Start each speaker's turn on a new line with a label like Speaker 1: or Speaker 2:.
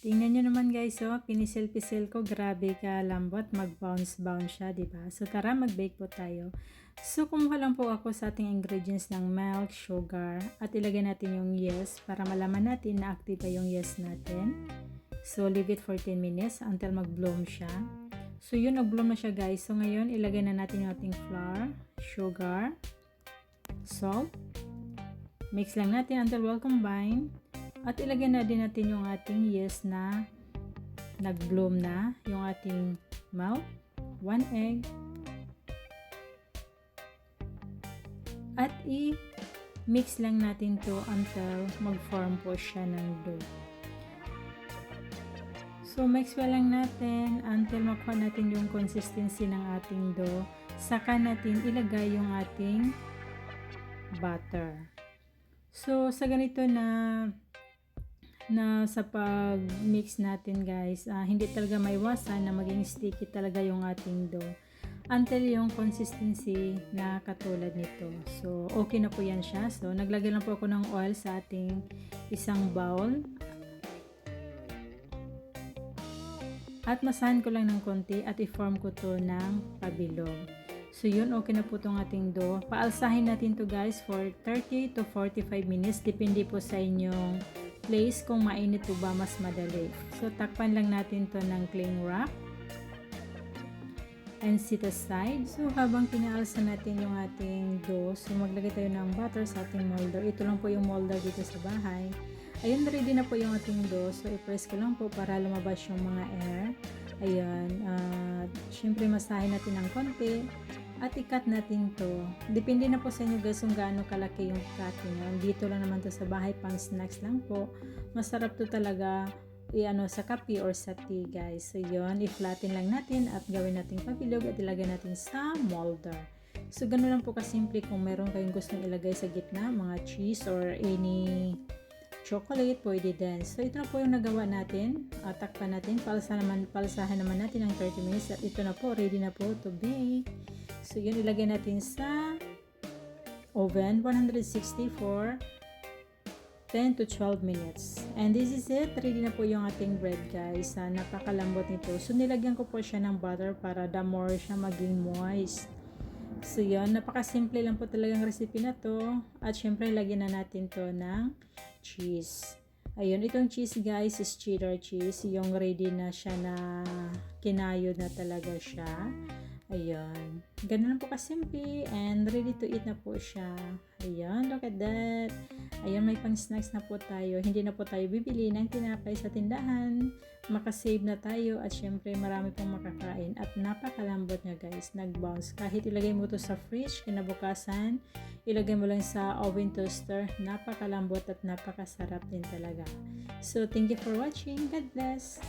Speaker 1: Tingnan nyo naman guys, pinisil-pisil ko, grabe ka lambot, mag-bounce-bounce siya, diba? So tara, mag-bake po tayo. So kumuha lang po ako sa ating ingredients ng milk, sugar, at ilagay natin yung yeast para malaman natin na active pa yung yeast natin. So leave it for 10 minutes until mag-bloom siya. So yun, nag-bloom na siya guys. So ngayon, ilagay na natin yung ating flour, sugar, salt. Mix lang natin until well combined. At ilagay na din natin yung ating yeast na nag-bloom na, yung ating milk, 1 egg. At i-mix lang natin to until mag-form po siya ng dough. So mix well lang natin until makuha natin yung consistency ng ating dough. Saka natin ilagay yung ating butter. So sa ganito na sa pag-mix natin guys, hindi talaga maiwasan na maging sticky talaga yung ating dough until yung consistency na katulad nito. So okay na po yan siya. So naglagay lang po ako ng oil sa ating isang bowl at masahan ko lang ng konti at i-form ko to ng pabilog. So yun, okay na po itong ating dough. Paalsahin natin to guys for 30 to 45 minutes. Depende po sa inyong place kung mainit po ba mas madali. So takpan lang natin to ng cling wrap and set aside. So habang pinaalsa natin yung ating dough, so maglagay tayo ng butter sa ating molder. Ito lang po yung molder dito sa bahay. Ayun, ready na po yung ating dough. So i-press ko lang po para lumabas yung mga air. Ayan, syempre masahin natin ng konti at i-cut natin to. Depende na po sa inyo guys kung gaano kalaki yung cutting. Dito lang naman to sa bahay, pang snacks lang po. Masarap to talaga sa kape or sa tea guys. So yun, i-flatten lang natin at gawin natin pabilog at ilagay natin sa molder. So ganoon lang po kasimple. Kung meron kayong gustong ilagay sa gitna, mga cheese or any chocolate, pwede din. So ito na po yung nagawa natin. Takpan natin, palsahan naman natin ng 30 minutes at ito na po, ready na po to bake. So yun, ilagay natin sa oven 160 for 10 to 12 minutes. And this is it. Ready na po yung ating bread guys. Napakalambot nito. So nilagyan ko po siya ng butter para the more siya maging moist. So yun, napakasimple lang po talagang recipe na to. At syempre lagyan na natin to ng cheese. Ayun, itong cheese guys is cheddar cheese. Yung ready na siya na kinayod na talaga siya. Ayun. Ganun lang po kasimple and ready to eat na po siya. Ayun, look at that. Ayun, may pang snacks na po tayo. Hindi na po tayo bibili ng tinapay sa tindahan. Makasave na tayo at syempre marami pong makakain. At napakalambot niya guys. Nag-bounce. Kahit ilagay mo to sa fridge, kinabukasan, ilagay mo lang sa oven toaster. Napakalambot at napakasarap din talaga. So, thank you for watching. God bless.